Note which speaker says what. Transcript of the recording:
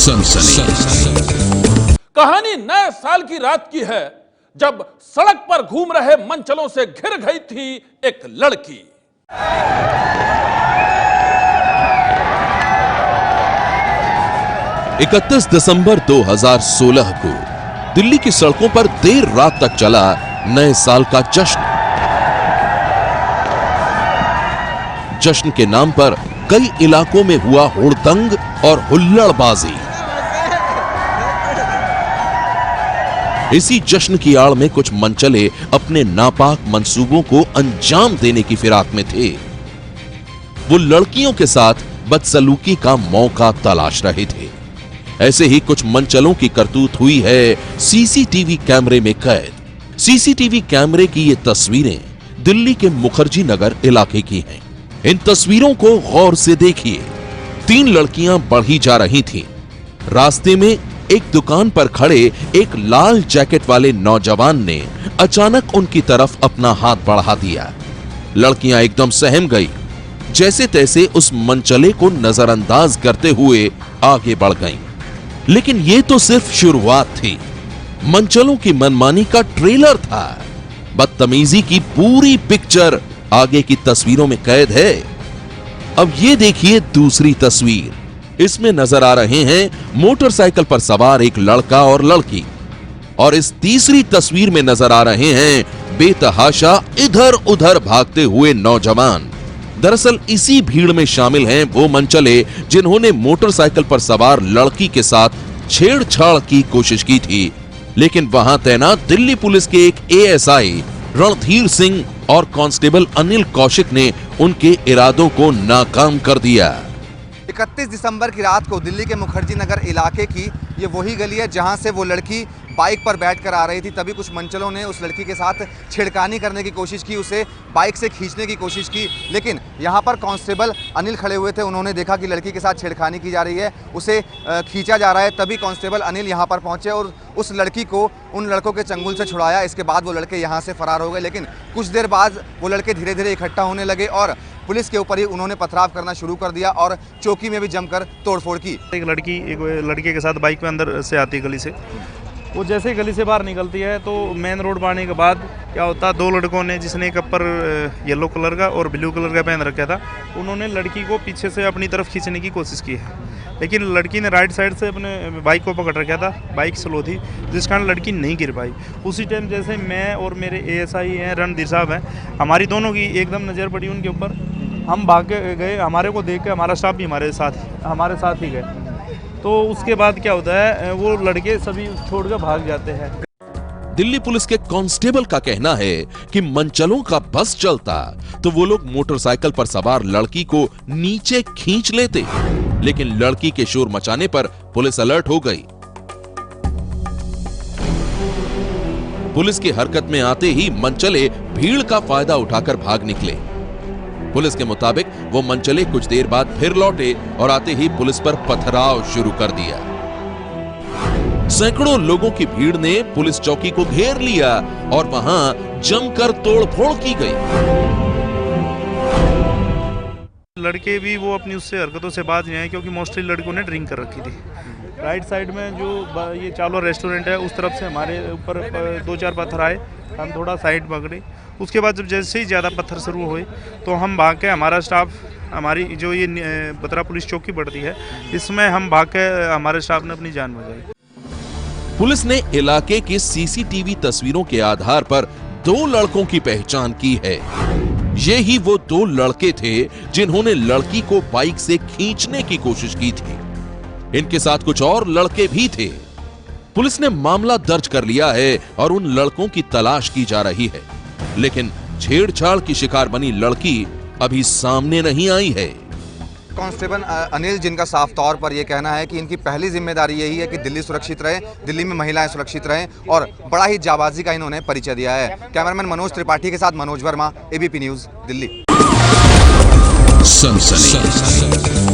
Speaker 1: सनसनी।
Speaker 2: कहानी नए साल की रात की है जब सड़क पर घूम रहे मनचलों से घिर गई थी एक लड़की।
Speaker 1: 31 दिसंबर 2016 को दिल्ली की सड़कों पर देर रात तक चला नए साल का जश्न। जश्न के नाम पर कई इलाकों में हुआ हुड़दंग और हुल्लड़बाजी। इसी जश्न की आड़ में कुछ मनचले अपने नापाक मंसूबों को अंजाम देने की फिराक में थे। वो लड़कियों के साथ बदसलूकी का मौका तलाश रहे थे। ऐसे ही कुछ मनचलों की करतूत हुई है सीसीटीवी कैमरे में कैद। सीसीटीवी कैमरे की ये तस्वीरें दिल्ली के मुखर्जी नगर इलाके की हैं। इन तस्वीरों को गौर से देखिए। 3 लड़कियां बढ़ी जा रही थीं। रास्ते में एक दुकान पर खड़े एक लाल जैकेट वाले नौजवान ने अचानक उनकी तरफ अपना हाथ बढ़ा दिया। लड़कियां एकदम सहम गई, जैसे तैसे उस मनचले को नजरअंदाज करते हुए आगे बढ़ गईं। लेकिन यह तो सिर्फ शुरुआत थी। मनचलों की मनमानी का ट्रेलर था। बदतमीजी की पूरी पिक्चर आगे की तस्वीरों में कैद है। अब ये देखिए दूसरी तस्वीर। इसमें नजर आ रहे हैं मोटरसाइकिल पर सवार एक लड़का और लड़की, और इस तीसरी तस्वीर में नजर आ रहे हैं बेतहाशा इधर उधर भागते हुए नौजवान। दरअसल इसी भीड़ में शामिल हैं वो मनचले जिन्होंने मोटरसाइकिल पर सवार लड़की के साथ छेड़छाड़ की कोशिश की थी। लेकिन वहां तैनात दिल्ली पुलिस के एक एएसआई रणधीर सिंह और कांस्टेबल अनिल कौशिक ने उनके इरादों को नाकाम कर दिया।
Speaker 3: 31 दिसंबर की रात को दिल्ली के मुखर्जी नगर इलाके की ये वही गली है जहां से वो लड़की बाइक पर बैठकर आ रही थी। तभी कुछ मनचलों ने उस लड़की के साथ छेड़खानी करने की कोशिश की, उसे बाइक से खींचने की कोशिश की। लेकिन यहाँ पर कांस्टेबल अनिल खड़े हुए थे। उन्होंने देखा कि लड़की के साथ छेड़खानी की जा रही है, उसे खींचा जा रहा है। तभी कांस्टेबल अनिल यहाँ पर पहुँचे और उस लड़की को उन लड़कों के चंगुल से छुड़ाया। इसके बाद वो लड़के यहाँ से फरार हो गए। लेकिन कुछ देर बाद वो लड़के धीरे धीरे इकट्ठा होने लगे और पुलिस के ऊपर ही उन्होंने पथराव करना शुरू कर दिया और चौकी में भी जमकर तोड़फोड़ की।
Speaker 4: एक लड़के के साथ बाइक में अंदर से आती है गली से। वो जैसे ही गली से बाहर निकलती है तो मेन रोड पाने के बाद क्या होता है, 2 लड़कों ने, जिसने एक अपर येलो कलर का और ब्लू कलर का पहन रखा था, उन्होंने लड़की को पीछे से अपनी तरफ खींचने की कोशिश की है। लेकिन लड़की ने राइट साइड से अपने बाइक को पकड़ रखा था। बाइक स्लो थी जिस कारण लड़की नहीं गिर पाई। उसी टाइम जैसे मैं और मेरे एएसआई हैं रणधीर साहब हैं, हमारी दोनों की एकदम नज़र पड़ी उनके ऊपर। हम भाग के गए, हमारे को देख के हमारा स्टाफ भी हमारे साथ ही गए। तो उसके बाद क्या होता है, वो लड़के सभी छोड़कर भाग जाते हैं।
Speaker 1: दिल्ली पुलिस के कांस्टेबल का कहना है कि मनचलों का बस चलता तो वो लोग मोटरसाइकिल पर सवार लड़की को नीचे खींच लेते। लेकिन लड़की के शोर मचाने पर पुलिस अलर्ट हो गई। पुलिस की हरकत में आते ही मनचले भीड़ का फायदा उठाकर भाग निकले। पुलिस के मुताबिक वो मनचले कुछ देर बाद फिर लौटे और आते ही पुलिस पर पथराव शुरू कर दिया। सैकड़ों लोगों की भीड़ ने पुलिस चौकी को घेर लिया और वहां जमकर तोड़फोड़ की गई।
Speaker 4: लड़के भी वो अपनी उससे हरकतों से बाज नहीं आए क्योंकि मोस्टली लड़कों ने ड्रिंक कर रखी थी। राइट साइड में जो ये चावला रेस्टोरेंट है उस तरफ से हमारे ऊपर 2-4 पत्थर आए। हम थोड़ा साइड पकड़े। उसके बाद जब जैसे ही ज़्यादा पत्थर शुरू हुए तो हम भाग के, हमारा स्टाफ, हमारी जो ये बतरा पुलिस चौकी पड़ती है, इसमें हम भाग के हमारे स्टाफ ने अपनी जान बचाई।
Speaker 1: पुलिस ने इलाके की सीसीटीवी तस्वीरों के आधार पर 2 लड़कों की पहचान की है। ये ही वो 2 लड़के थे जिन्होंने लड़की को बाइक से खींचने की कोशिश की थी। इनके साथ कुछ और लड़के भी थे। पुलिस ने मामला दर्ज कर लिया है और उन लड़कों की तलाश की जा रही है। लेकिन छेड़छाड़ की शिकार बनी लड़की अभी सामने नहीं आई है।
Speaker 3: कांस्टेबल अनिल, जिनका साफ तौर पर यह कहना है कि इनकी पहली जिम्मेदारी यही है कि दिल्ली सुरक्षित रहे, दिल्ली में महिलाएं सुरक्षित रहें, और बड़ा ही जाबाजी का इन्होंने परिचय दिया है। कैमरामैन मनोज त्रिपाठी के साथ मनोज वर्मा, एबीपी न्यूज, दिल्ली।
Speaker 1: सनसनी।